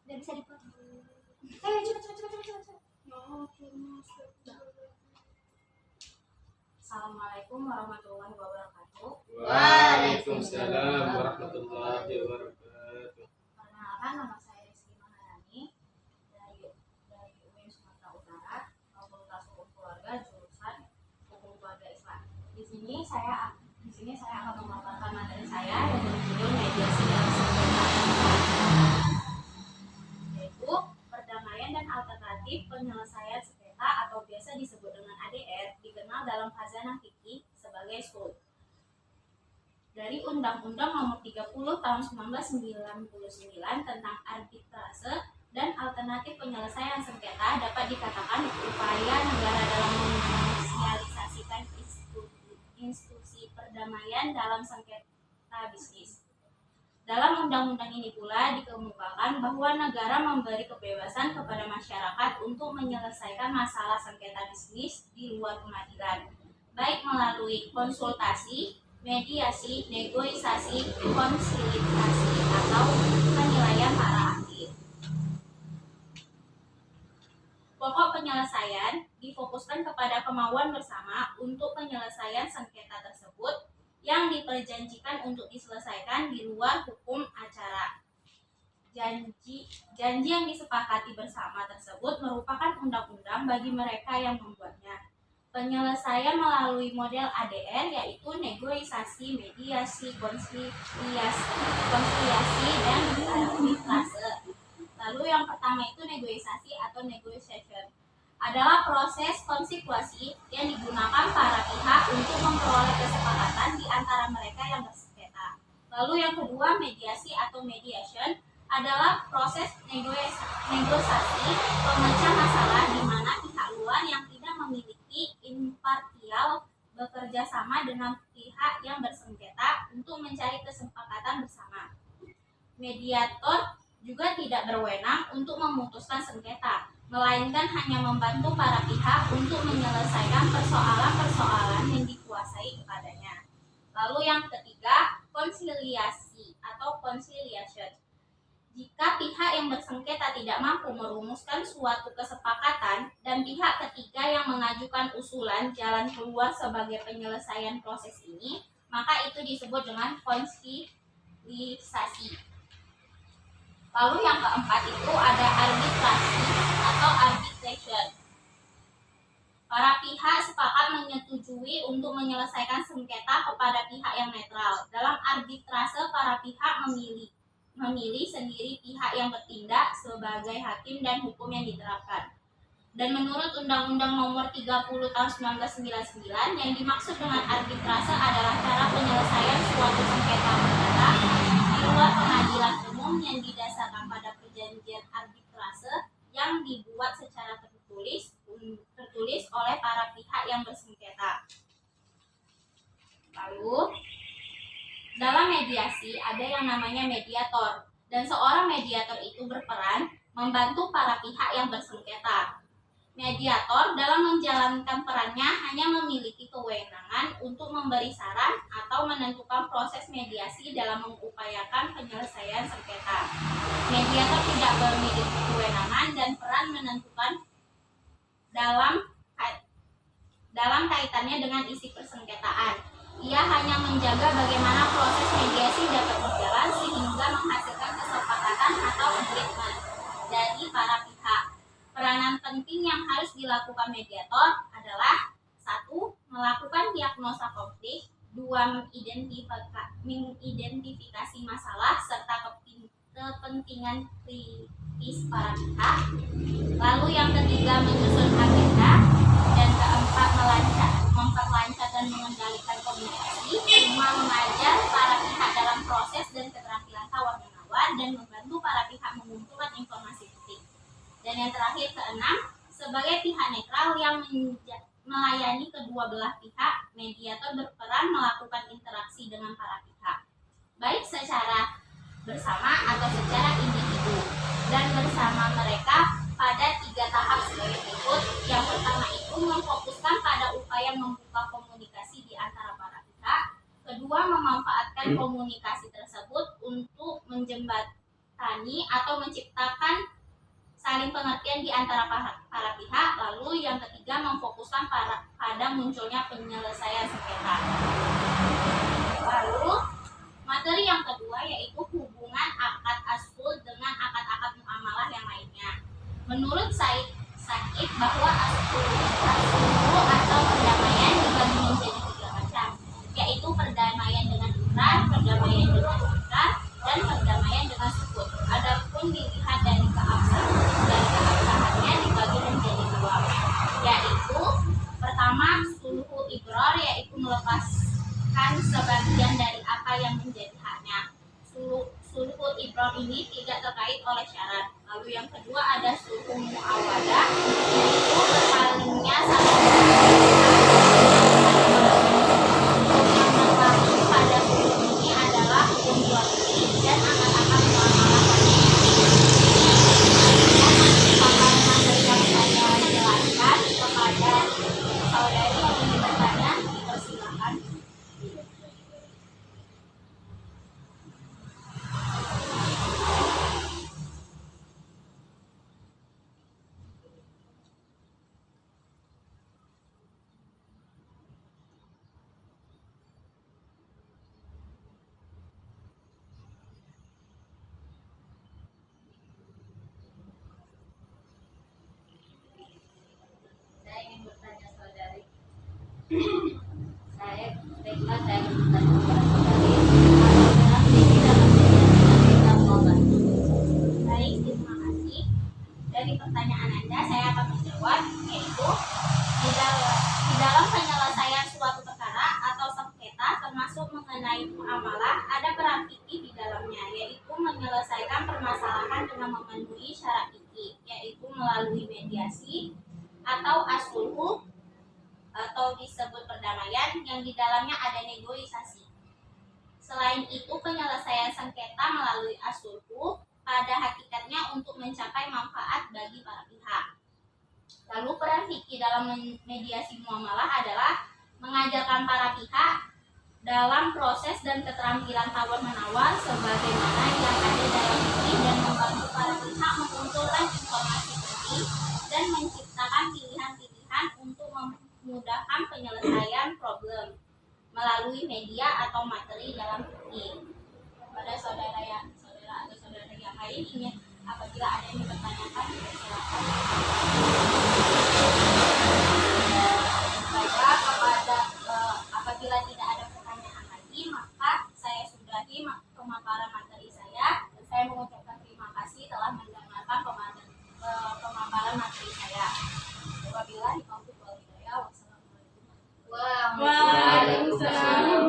Udah bisa dipotong. Ayo cepat. Assalamualaikum warahmatullahi wabarakatuh. Waalaikumsalam warahmatullahi wabarakatuh. Perkenalkan, nama saya Rizky Maharani dari UIN Sumatera Utara, Fakultas Hukum Keluarga, jurusan Hukum Keluarga Islam. Di sini saya akan memaparkan materi saya yang berjudul mediasi dalam sengketa, yaitu perdamaian dan alternatif penyelesaian sengketa atau biasa disebut dengan ADR, dikenal dalam khazanah fikih sebagai sulh. Dari Undang-Undang Nomor 30 Tahun 1999 tentang arbitrase dan alternatif penyelesaian sengketa dapat dikatakan upaya negara dalam mensosialisasikan institusi perdamaian dalam sengketa bisnis. Dalam undang-undang ini pula dikemukakan bahwa negara memberi kebebasan kepada masyarakat untuk menyelesaikan masalah sengketa bisnis di luar pengadilan, baik melalui konsultasi, mediasi, negosiasi, konsiliasi, atau penilaian para ahli. Pokok penyelesaian difokuskan kepada kemauan bersama untuk penyelesaian sengketa tersebut yang diperjanjikan untuk diselesaikan di luar hukum acara. Janji yang disepakati bersama tersebut merupakan undang-undang bagi mereka yang membuatnya. Penyelesaian melalui model ADR yaitu negosiasi, mediasi, konsiliasi, dan arbitrase. Lalu yang pertama itu negosiasi atau negotiation adalah proses konsekuensi yang digunakan para pihak untuk memperoleh kesepakatan di antara mereka yang bersengketa. Lalu yang kedua mediasi atau mediation adalah proses negosiasi pemecah masalah di mana pihak luar yang tidak memiliki impartial bekerja sama dengan pihak yang bersengketa untuk mencari kesepakatan bersama. Mediator juga tidak berwenang untuk memutuskan sengketa, melainkan hanya membantu para pihak untuk menyelesaikan persoalan-persoalan yang dikuasai kepadanya. Lalu yang ketiga, konsiliasi atau conciliation. Jika pihak yang bersengketa tidak mampu merumuskan suatu kesepakatan dan pihak ketiga yang mengajukan usulan jalan keluar sebagai penyelesaian proses ini, maka itu disebut dengan konsilisasi. Lalu yang keempat itu ada arbitrasi atau arbitration. Para pihak sepakat menyetujui untuk menyelesaikan sengketa kepada pihak yang netral. Dalam arbitrase, para pihak memilih sendiri pihak yang bertindak sebagai hakim dan hukum yang diterapkan. Dan menurut Undang-Undang Nomor 30 Tahun 1999, yang dimaksud dengan arbitrase adalah cara penyelesaian suatu sengketa perdata di luar pengadilan umum yang didasarkan pada perjanjian arbitrase yang dibuat secara tertulis oleh para pihak yang bersengketa. Lalu dalam mediasi ada yang namanya mediator, dan seorang mediator itu berperan membantu para pihak yang bersengketa. Mediator dalam menjalankan perannya hanya memiliki kewenangan untuk memberi saran atau menentukan proses mediasi dalam mengupayakan penyelesaian sengketa. Mediator tidak memiliki kewenangan dan peran menentukan dalam kaitannya dengan isi persengketaan. Ia hanya menjaga bagaimana proses mediasi dapat berjalan sehingga menghasilkan kesepakatan atau agreement dari para pihak. Peranan penting yang harus dilakukan mediator adalah 1. Melakukan diagnosa konflik, 2. Mengidentifikasi masalah serta kepentingan kritis para pihak. Lalu yang ketiga menyusun agenda, dan keempat memperlancar dan mengendalikan komunikasi. Kelima mengajar para pihak dalam proses dan keterampilan tawar menawar dan membantu para pihak mengumpulkan informasi penting. Dan yang terakhir keenam, sebagai pihak netral yang melayani kedua belah pihak, mediator berperan melakukan interaksi dengan para pihak, baik secara bersama atau secara individu, dan bersama mereka pada 3 tahap sebagai berikut. Yang pertama itu memfokuskan pada upaya membuka komunikasi di antara para pihak. Kedua, memanfaatkan komunikasi tersebut untuk menjembatani atau menciptakan saling pengertian di antara para pihak. Lalu yang ketiga, memfokuskan pada munculnya penyelesaian sengketa. Lalu materi yang kedua yaitu hubungan akad asul dengan akad-akad muamalah yang lainnya. Menurut Said bahwa asul atau perdamaian dibagi menjadi 3 macam, yaitu perdamaian dengan ikrar, perdamaian dengan ingkar, dan perdamaian dengan sukut. Adapun dilihat dari keabsahannya dibagi menjadi 2, yaitu pertama sulhu ibrar, yaitu melepaskan sebagian dari apa yang menjadi haknya. Sulhu ibrar ini tidak terkait oleh syarat. Lalu yang kedua ada sulhu muawadah, yaitu berpalingnya salah pada sulhu ini adalah hukum jual beli dan akad-akad muamalah yang jelaskan kepada saudari yang ingin bertanya, dipersilakan. Saya ingin bertanya saudari. Baiklah, saya ingin bertanya kepada saudari. Baik, terima kasih. Dari pertanyaan Anda, saya akan menjawab, yaitu di dalam penyelesaian suatu perkara atau sengketa termasuk mengenai muamalah, ada peran fikih di dalamnya, yaitu menyelesaikan permasalahan dengan memenuhi syarat fikih, yaitu melalui mediasi atau asulhu atau disebut perdamaian yang di dalamnya ada negosiasi. Selain itu, penyelesaian sengketa melalui asulhu pada hakikatnya untuk mencapai manfaat bagi para pihak. Lalu peran fikih dalam mediasi muamalah adalah mengajarkan para pihak dalam proses dan keterampilan tawar-menawar sebagaimana yang ada dalam fikih dan membantu para pihak mengumpulkan informasi penting dan menciptakan pilihan-pilihan untuk memudahkan penyelesaian problem melalui media atau materi dalam fikih. Pada saudara atau saudara yang lain ingin apabila ada yang dipertanyakan, silakan. Baiklah, apabila tidak ada pertanyaan lagi, maka saya sudahi pemaparan materi saya. Saya mengucapkan terima kasih telah mendengarkan pemaparan materi saya. Wabillahi taufiq wal hidayah. Wassalamualaikum warahmatullahi wabarakatuh. Waalaikumsalam.